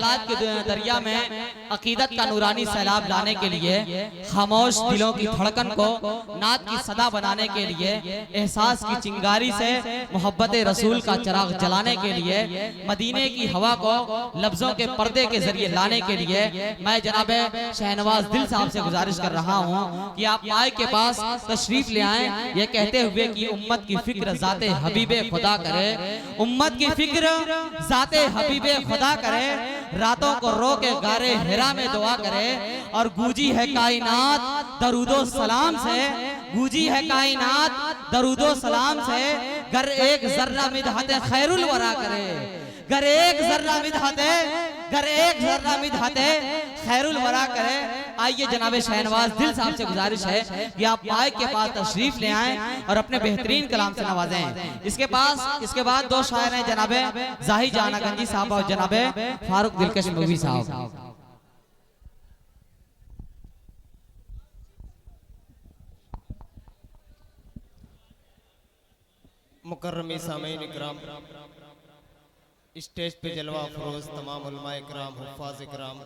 ख्यालात के दरिया में अकीदत का नूरानी सैलाब लाने के लिए, खामोश दिलों की धड़कन को नात की सदा बनाने के लिए, एहसास की चिंगारी से मोहब्बत रसूल का चिराग जलाने के लिए, मदीने की हवा को लफ्जों के पर्दे के जरिए लाने के लिए मैं जनाब शहनवाज दिल साहब से गुजारिश कर रहा हूँ कि आप माइक के पास तशरीफ ले आएं, ये कहते हुए कि उम्मत की फिक्र जाते हबीबे खुदा करे, उम्मत की फिक्र जाते हबीबे खुदा करे, रातों को रो के गारे हिरा में दुआ करे, और गूंजी है कायनात दरूदो सलाम से, गूंजी है कायनात दरूदो सलाम से, गर एक जर्रा मिदहते खैरुल वरा करे, गर एक जर्रा मिदहते, गर एक जर्रा मिदहते खैरुल वरा करे। आइए जनाब शहनवाज दिल साहब से गुजारिश है कि आप माइक के पास तशरीफ ले आएं और अपने बेहतरीन कलाम से नवाजें। इसके बाद दो शायर हैं जनाब जाहिद जानागंजी साहब और जनाब फारूक दिलकश मूवी साहब। मुकर्रमी सामीन इकराम, स्टेज पे जलवा फरोज तमाम उलमा इकराम, हुफ्फाज इकराम,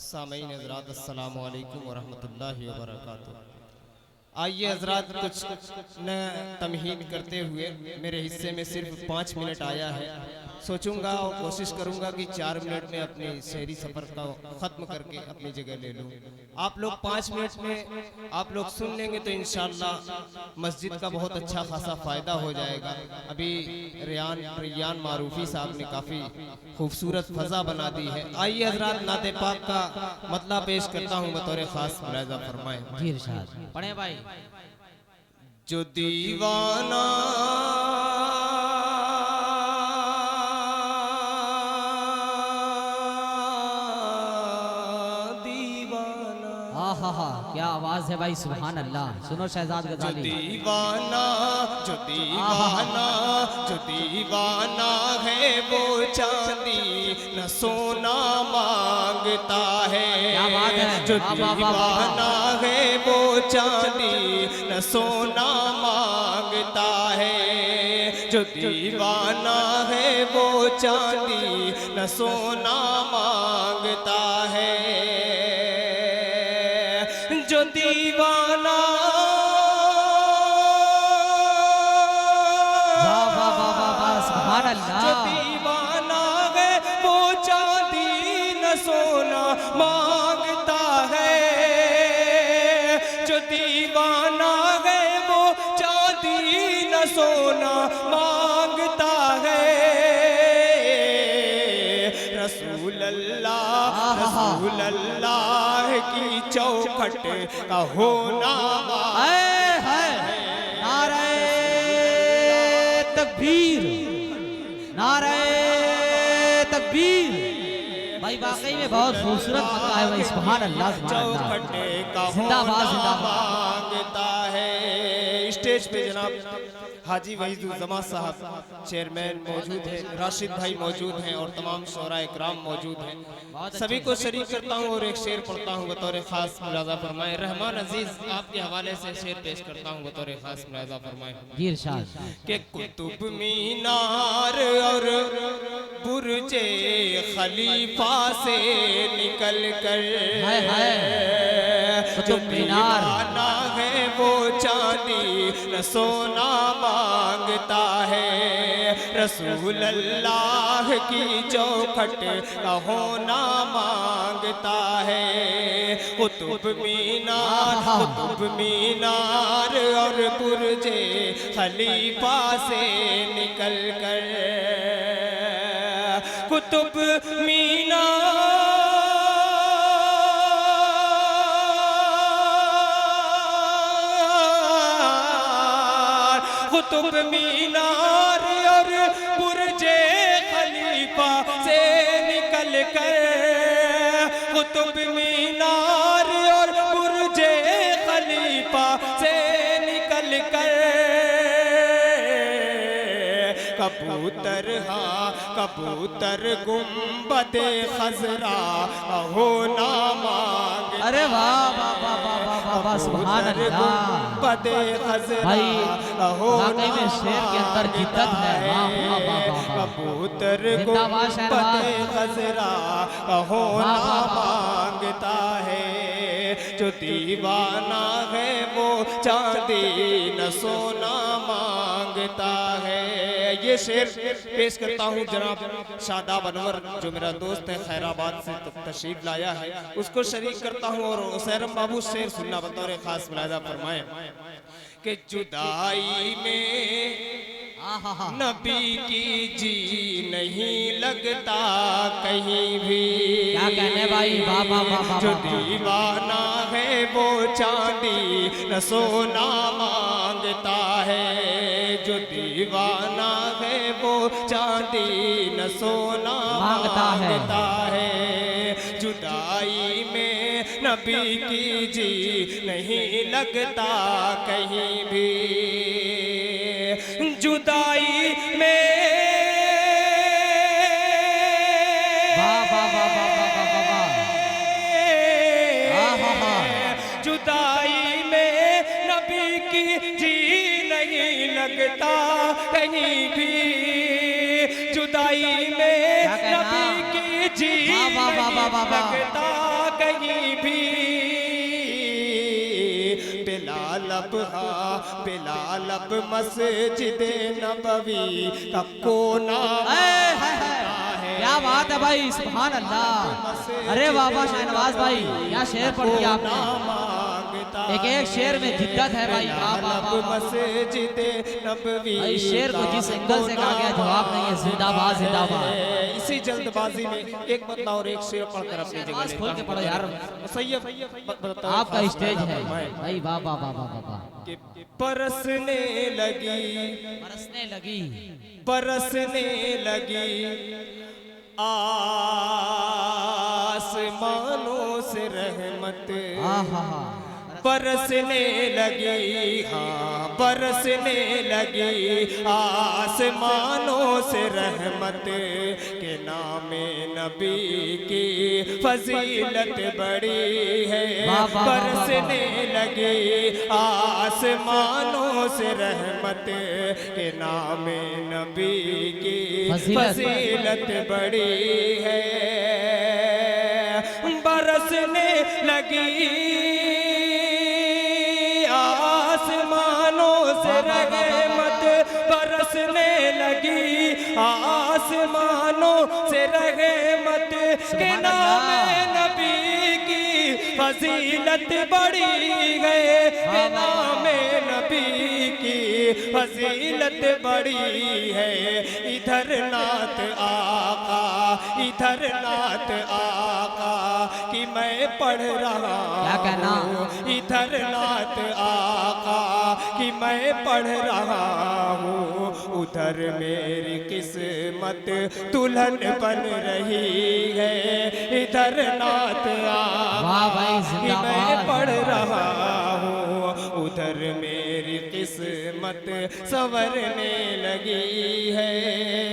सामीन हज़रात, अस्सलामु अलैकुम व रहमतुल्लाहि व बरकातुहू। आइए हज़रात, कुछ न तमहीद करते हुए मेरे हिस्से में सिर्फ 5 मिनट आया है। सोचूंगा और कोशिश करूंगा कि 4 मिनट में अपने शहरी सफ़र का ख़त्म करके अपनी जगह ले लूं। आप लोग 5 मिनट में आप लोग सुन लेंगे तो इंशाअल्लाह मस्जिद का बहुत अच्छा खासा फ़ायदा हो जाएगा। अभी रियान मारूफी साहब ने काफ़ी खूबसूरत फ़ज़ा बना दी है। आइए हज़रात, नाते पाक का मतलब पेश करता हूँ, बतौर ख़ास मुलाज़ा फरमाएं। पढ़े भाई। जो दीवाना क्या आवाज है भाई, सुभान अल्लाह। सुनो शहजाद गजाली। दीवाना जो दीवाना, जो दीवाना है वो चांदी न सोना मांगता है। क्या बात है। जो दीवाना है वो चांदी न सोना मांगता है, जो दीवाना है वो चांदी न सोना मांगता है। जो दीवाना सुभान अल्लाह, जो दीवाना है वो चांदी न सोना मांगता है, जो दीवाना है वो चांदी न सोना मांगता है। रसूल अल्लाह की चौखट का होना है। नारे तकबीर, नारे तकबीर। भाई वाकई में बहुत खूबसूरत मक्का है भाई, सुभान अल्लाह, चौखट का जिंदाबाद जिंदाबाद मांगता है। स्टेज पे जनाब हाजी वहीदुज़्ज़मा साहब चेयरमैन मौजूद है, राशिद भाई मौजूद हैं और तमाम शोरा इकराम मौजूद हैं। सभी को शरीक करता हूँ और एक शेर पढ़ता हूँ, बतौर खास मुलाज़ा फरमाएं। रहमान अजीज आपके हवाले से शेर पेश करता हूँ, बतौर खास मुलाज़ा फरमाएं। जी इरशाद। के कुतुब मीनार और बुर्जे खलीफा से निकल कर, कुतुब मीनार है वो चांदी न सोना मांगता है। रसूल अल्लाह की चौखट का होना मांगता है। कुतुब मीनार और बुर्जे खलीफा से निकल कर, कुतुब मीनार कुतुब मीनार और बुर्जे खलीफा से निकल कर, कुतुब मीनार और बुर्जे खलीफा से निकल कर, कबूतर कबूतर गुंबदे खजरा होना मांग। अरे वाह वाह वाह वाह वाह, वाह सुभान अल्लाह। पदे खजरा भाई हो वाकई में शेर के अंदर जिद्दत है। वाह वाह वाह वाह कबूतर को जिंदाबाद शहरवाज। पदे खजरा होना मांगता है, जो दीवाना है वो चांदी न सोना मांगता है। ये शेर पेश करता हूँ जनाब शादाब अनवर, जो मेरा दोस्त है खैराबाद से तशरीफ लाया है, उसको शरीक करता हूँ। और सैरम बाबू शेर सुनना बतौर खास मुलाहिजा फरमाए कि जुदाई में नबी की जी नहीं लगता कहीं भी। क्या कहने भाई, वाह वाह वाह वाह। जो दीवाना है वो चांदी न सोना मांगता है, जो दीवाना है वो चांदी न सोना मांगता है। जुदाई में नबी की जी नहीं लगता कहीं भी, जुदाई में जुदाई में नबी की जी नहीं लगता कहीं भी, जुदाई में नबी की जी नहीं लगता कहीं भी। बिलाल अब मस्जिद नबवी का कोना है। क्या बात है भाई, सुभान अल्लाह। अरे वाह वाह शहनवाज भाई, क्या शेर पढ़ दिया आपने। एक शेर में जिद्दत है भाई। मस्जिद नबवी भाई शेर को जिस एंगल से कहा गया जवाब नहीं है। जिंदाबाद जिंदाबाद। इसी जल्दबाजी में एक बंदा और एक शेर पढ़कर अपनी जगह खोल के पढ़ो यार, सैयद आपका स्टेज है भाई। वाह वाह वाह वाह वाह। बरसने लगी बरसने लगी बरसने लगी आसमानों से रहमत, बरसने लगी, हाँ बरसने लगी आसमानों से रहमत, के नामे नबी की फजीलत बड़ी है। बरसने लगी आसमानों से रहमत, के नामे नबी की फजीलत बड़ी है। बरसने लगी बरसने लगी आसमानों से रहमत, के नाम नबी की फजीलत बड़ी है, के नाम नबी की फजीलत बड़ी है। इधर नात आका, इधर नात आका कि मैं पढ़ रहा हूँ, इधर नात आका कि मैं पढ़ रहा हूँ, उधर मेरी किस्मत दुल्हन बन रही है। इधर नात आका कि मैं पढ़ रहा हूँ, उधर मेरी किस्मत संवरने लगी है।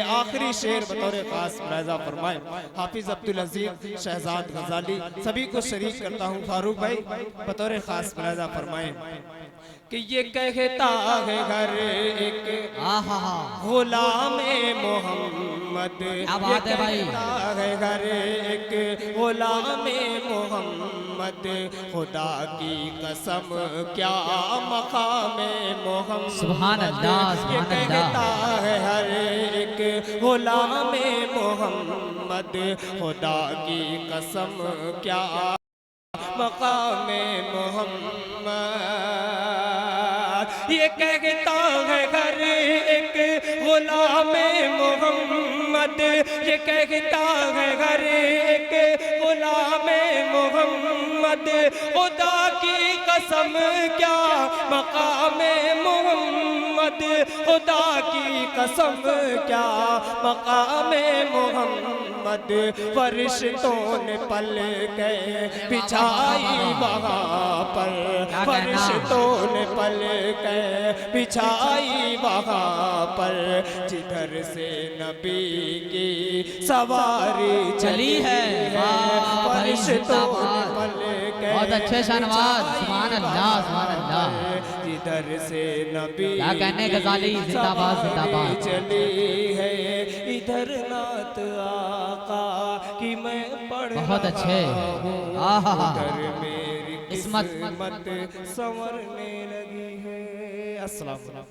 आखिरी शेर बतौर खास मुलाहिजा फरमाए हाफिज अब्दुल अजीज शहजाद गजाली, सभी को शरीक करता हूँ। फारूक भाई बतौर खास मुलाहिजा फरमाए कि ये कहता है घर एक गुलाम मोहम्मद, ये कहता है घर एक गुलाम मोहम्मद, खुदा की कसम क्या मकाम मोहम्मद। सुभान अल्लाह, ये कहता है हर एक गुलाम मोहम्मद, खुदा की कसम क्या मकाम मोहम्मद। ये कहता है हर एक गुलाम मोहम्मद, ये कहता है हर एक गुलाम मोहम्मद, खुदा की कसम क्या मकाम मोहम्मद, खुदा की कसम क्या मकाम मोहम्मद। फरिश्तों ने पल के बिछाई वहाँ पर, फरिश्तों ने पल के बिछाई वहाँ पर, जिधर से नबी की सवारी चली है। फरिश्तों ने पल के बहुत अच्छे शाहनवाज, सुभान अल्लाह सुभान अल्लाह। जिधर से नबी क्या कहने गजाली, जिंदाबाद जिंदाबाद। चली है इधर नात आका कि मैं पढ़ बहुत अच्छे, आहा मेरी इस्मत किस्मत संवरने लगी है। अस्सलाम वालेकुम।